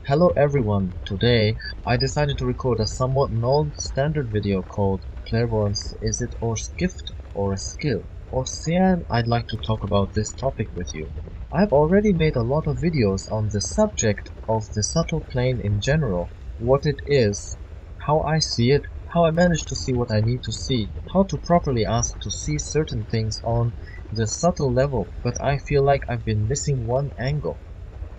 Hello everyone, today I decided to record a somewhat non-standard video called Clairvoyance, is it a gift or a skill? Or Sian, I'd like to talk about this topic with you. I've already made a lot of videos on the subject of the subtle plane in general, what it is, how I see it, how I manage to see what I need to see, how to properly ask to see certain things on the subtle level, but I feel like I've been missing one angle.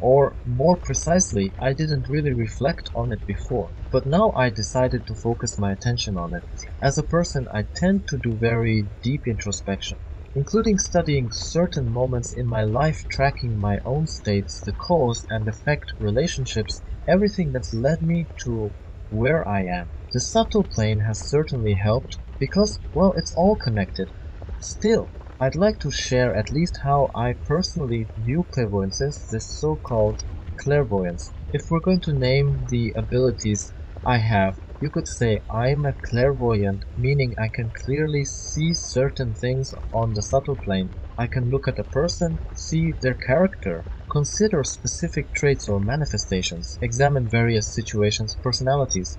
Or more precisely, I didn't really reflect on it before, but now I decided to focus my attention on it. As a person, I tend to do very deep introspection, including studying certain moments in my life, tracking my own states, the cause and effect relationships, everything that's led me to where I am. The subtle plane has certainly helped because, well, it's all connected. Still, I'd like to share at least how I personally view clairvoyances, this so-called clairvoyance. If we're going to name the abilities I have, you could say I'm a clairvoyant, meaning I can clearly see certain things on the subtle plane. I can look at a person, see their character, consider specific traits or manifestations, examine various situations, personalities,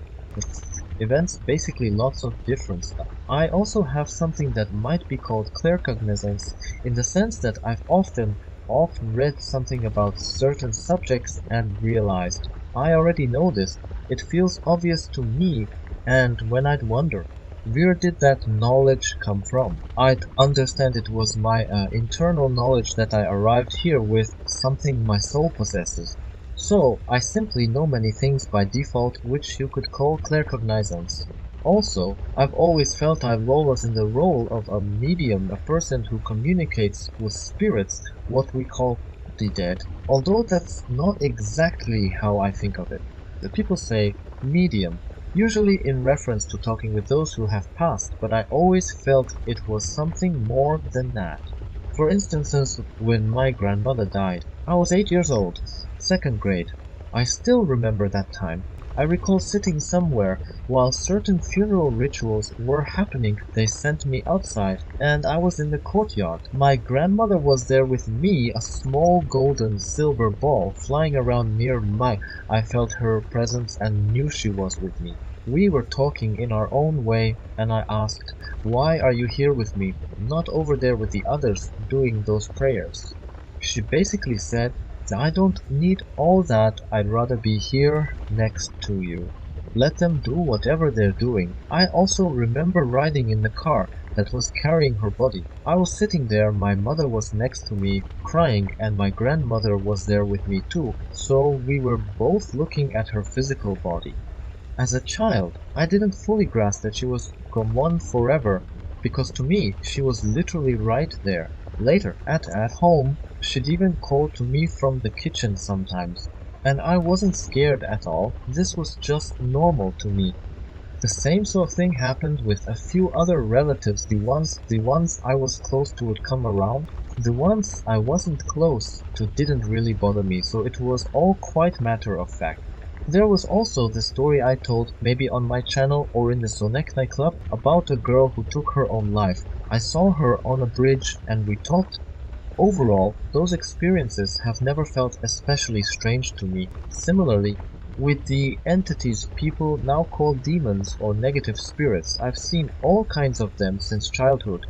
events, basically lots of different stuff. I also have something that might be called claircognizance in the sense that I've often read something about certain subjects and realized I already know this. It feels obvious to me, and when I'd wonder, where did that knowledge come from? I'd understand it was my internal knowledge that I arrived here with, something my soul possesses. So, I simply know many things by default, which you could call claircognizance. Also, I've always felt I've always in the role of a medium, a person who communicates with spirits, what we call the dead, although that's not exactly how I think of it. The people say medium, usually in reference to talking with those who have passed, but I always felt it was something more than that. For instances, when my grandmother died, I was 8 years old, second grade. I still remember that time. I recall sitting somewhere while certain funeral rituals were happening. They sent me outside, and I was in the courtyard. My grandmother was there with me, a small golden silver ball flying around near my. I felt her presence and knew she was with me. We were talking in our own way, and I asked, "Why are you here with me, not over there with the others doing those prayers?" She basically said, "I don't need all that, I'd rather be here next to you. Let them do whatever they're doing." I also remember riding in the car that was carrying her body. I was sitting there, my mother was next to me, crying, and my grandmother was there with me too, so we were both looking at her physical body. As a child, I didn't fully grasp that she was gone forever, because to me, she was literally right there. Later, at home, she'd even call to me from the kitchen sometimes. And I wasn't scared at all. This was just normal to me. The same sort of thing happened with a few other relatives. The ones I was close to would come around. The ones I wasn't close to didn't really bother me, so it was all quite matter of fact. There was also the story I told, maybe on my channel or in the Soneknai Club, about a girl who took her own life. I saw her on a bridge and we talked. Overall, those experiences have never felt especially strange to me. Similarly, with the entities people now call demons or negative spirits, I've seen all kinds of them since childhood,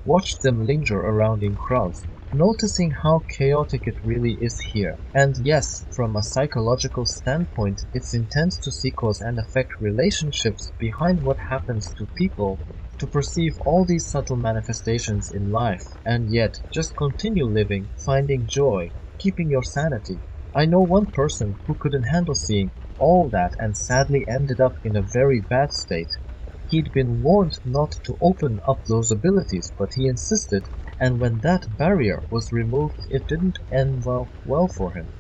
watched them linger around in crowds, noticing how chaotic it really is here. And yes, from a psychological standpoint, it's intense to see cause and effect relationships behind what happens to people, to perceive all these subtle manifestations in life, and yet just continue living, finding joy, keeping your sanity. I know one person who couldn't handle seeing all that and sadly ended up in a very bad state. He'd been warned not to open up those abilities, but he insisted, and when that barrier was removed, it didn't end well for him.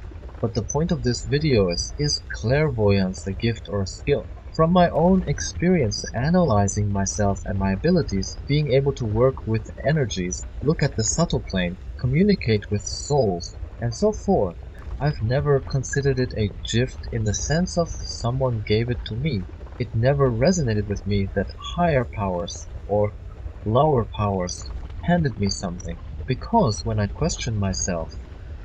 But the point of this video is clairvoyance a gift or a skill? From my own experience analyzing myself and my abilities, being able to work with energies, look at the subtle plane, communicate with souls, and so forth, I've never considered it a gift in the sense of someone gave it to me. It never resonated with me that higher powers or lower powers handed me something. Because when I question myself,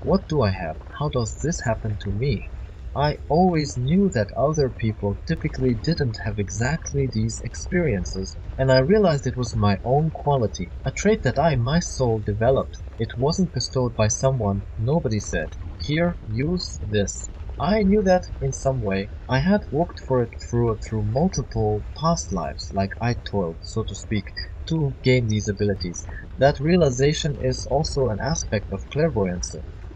what do I have? How does this happen to me? I always knew that other people typically didn't have exactly these experiences, and I realized it was my own quality, a trait that my soul developed. It wasn't bestowed by someone. Nobody said, "Here, use this." I knew that in some way. I had worked for it through multiple past lives, like I toiled, so to speak, to gain these abilities. That realization is also an aspect of clairvoyance.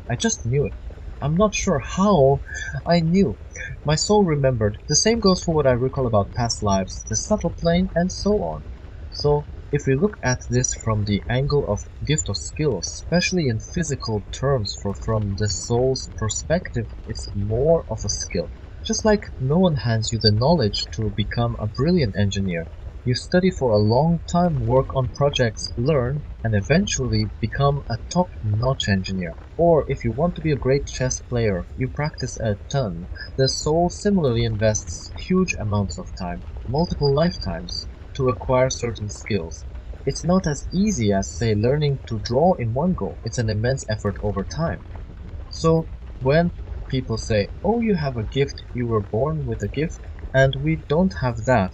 I just knew it. I'm not sure how I knew. My soul remembered. The same goes for what I recall about past lives, the subtle plane, and so on. So, if we look at this from the angle of gift or skill, especially in physical terms from the soul's perspective, it's more of a skill. Just like no one hands you the knowledge to become a brilliant engineer. You study for a long time, work on projects, learn, and eventually become a top-notch engineer. Or if you want to be a great chess player, you practice a ton. The soul similarly invests huge amounts of time, multiple lifetimes, to acquire certain skills. It's not as easy as, say, learning to draw in one go. It's an immense effort over time. So when people say, "Oh, you have a gift, you were born with a gift, and we don't have that,"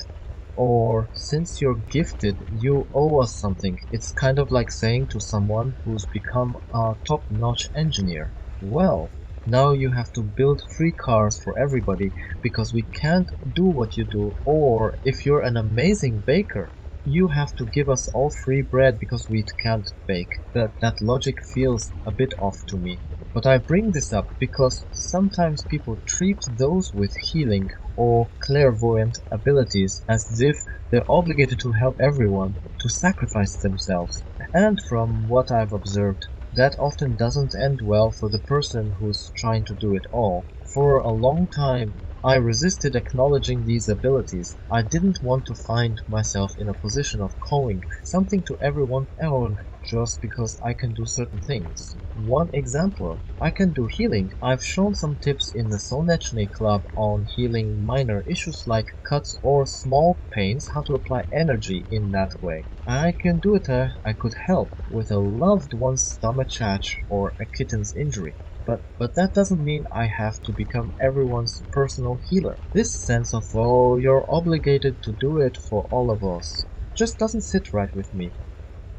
or "since you're gifted, you owe us something," it's kind of like saying to someone who's become a top-notch engineer, "Well, now you have to build free cars for everybody because we can't do what you do," or if you're an amazing baker, "You have to give us all free bread because we can't bake." That logic feels a bit off to me. But I bring this up because sometimes people treat those with healing or clairvoyant abilities as if they're obligated to help everyone, to sacrifice themselves. And from what I've observed, that often doesn't end well for the person who's trying to do it all. For a long time, I resisted acknowledging these abilities. I didn't want to find myself in a position of owing something to everyone else just because I can do certain things. One example, I can do healing. I've shown some tips in the Solnechny Club on healing minor issues like cuts or small pains, how to apply energy in that way. I can do it. I could help with a loved one's stomach ache or a kitten's injury. But that doesn't mean I have to become everyone's personal healer. This sense of, "oh, you're obligated to do it for all of us," just doesn't sit right with me.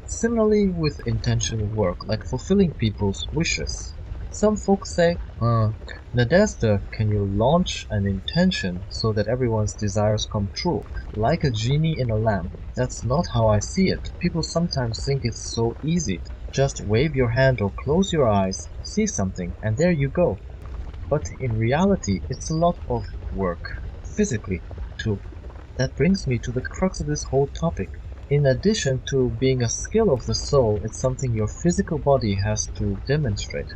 Similarly with intentional work, like fulfilling people's wishes. Some folks say, Nadezhda, can you launch an intention so that everyone's desires come true, like a genie in a lamp?" That's not how I see it. People sometimes think it's so easy. Just wave your hand or close your eyes, see something, and there you go. But in reality, it's a lot of work, physically, too. That brings me to the crux of this whole topic. In addition to being a skill of the soul, it's something your physical body has to demonstrate.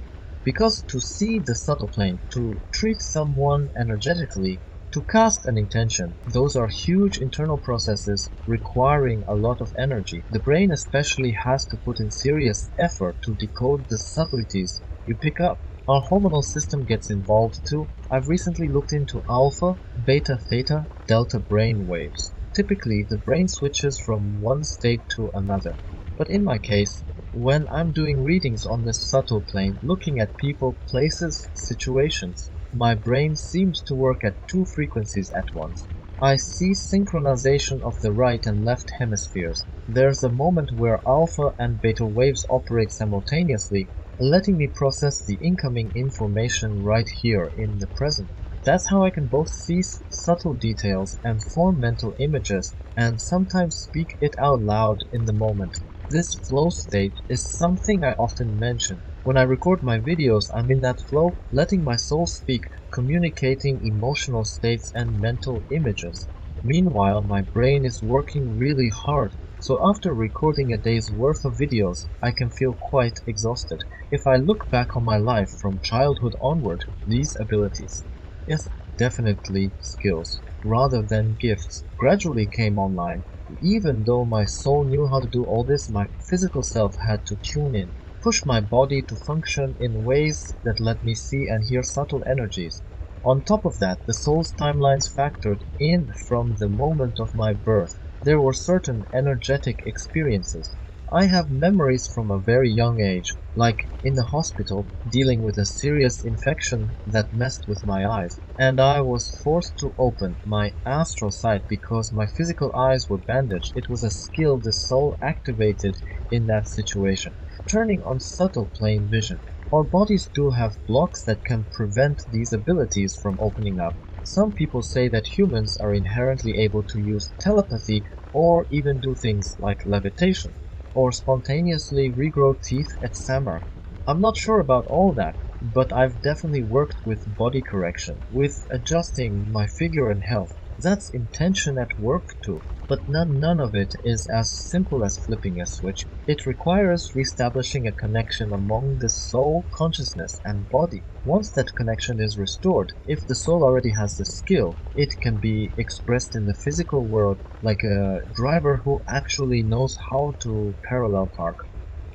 Because to see the subtle plane, to treat someone energetically, to cast an intention, those are huge internal processes requiring a lot of energy. The brain especially has to put in serious effort to decode the subtleties you pick up. Our hormonal system gets involved too. I've recently looked into alpha, beta, theta, delta brain waves. Typically, the brain switches from one state to another. But in my case, when I'm doing readings on this subtle plane, looking at people, places, situations, my brain seems to work at two frequencies at once. I see synchronization of the right and left hemispheres. There's a moment where alpha and beta waves operate simultaneously, letting me process the incoming information right here in the present. That's how I can both see subtle details and form mental images, and sometimes speak it out loud in the moment. This flow state is something I often mention. When I record my videos, I'm in that flow, letting my soul speak, communicating emotional states and mental images. Meanwhile, my brain is working really hard, so after recording a day's worth of videos, I can feel quite exhausted. If I look back on my life from childhood onward, these abilities, yes, definitely skills, rather than gifts, gradually came online. Even though my soul knew how to do all this, my physical self had to tune in, push my body to function in ways that let me see and hear subtle energies. On top of that, the soul's timelines factored in from the moment of my birth. There were certain energetic experiences, I have memories from a very young age, like in the hospital, dealing with a serious infection that messed with my eyes, and I was forced to open my astral sight because my physical eyes were bandaged. It was a skill the soul activated in that situation, turning on subtle plane vision. Our bodies do have blocks that can prevent these abilities from opening up. Some people say that humans are inherently able to use telepathy or even do things like levitation, or spontaneously regrow teeth at Samar. I'm not sure about all that, but I've definitely worked with body correction, with adjusting my figure and health. That's intention at work too. But none of it is as simple as flipping a switch. It requires reestablishing a connection among the soul, consciousness, and body. Once that connection is restored, if the soul already has the skill, it can be expressed in the physical world like a driver who actually knows how to parallel park.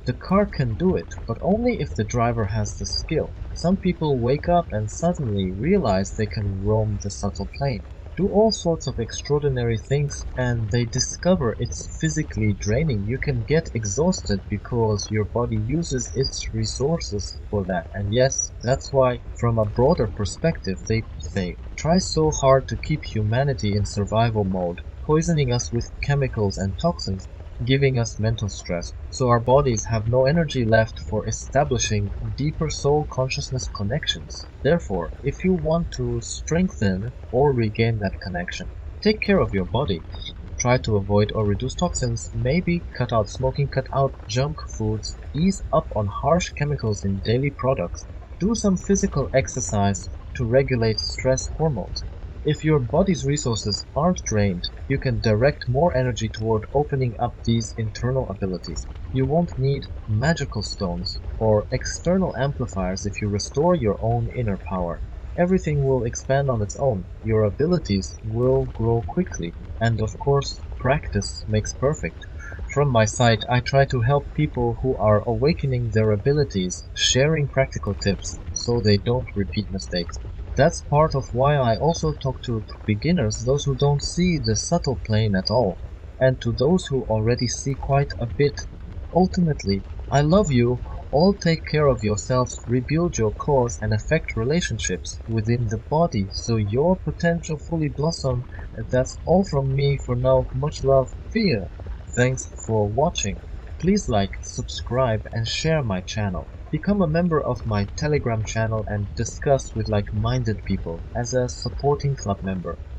The car can do it, but only if the driver has the skill. Some people wake up and suddenly realize they can roam the subtle plane, do all sorts of extraordinary things, and they discover it's physically draining. You can get exhausted because your body uses its resources for that. And yes, that's why, from a broader perspective, they say, try so hard to keep humanity in survival mode, poisoning us with chemicals and toxins, giving us mental stress, so our bodies have no energy left for establishing deeper soul consciousness connections. Therefore, if you want to strengthen or regain that connection, take care of your body. Try to avoid or reduce toxins, maybe cut out smoking, cut out junk foods, ease up on harsh chemicals in daily products, do some physical exercise to regulate stress hormones. If your body's resources aren't drained, you can direct more energy toward opening up these internal abilities. You won't need magical stones or external amplifiers if you restore your own inner power. Everything will expand on its own. Your abilities will grow quickly. And of course, practice makes perfect. From my site, I try to help people who are awakening their abilities, sharing practical tips so they don't repeat mistakes. That's part of why I also talk to beginners, those who don't see the subtle plane at all, and to those who already see quite a bit. Ultimately, I love you. All take care of yourselves, rebuild your cause, and affect relationships within the body so your potential fully blossom. That's all from me for now. Much love, Fear. Thanks for watching. Please like, subscribe, and share my channel. Become a member of my Telegram channel and discuss with like-minded people as a supporting club member.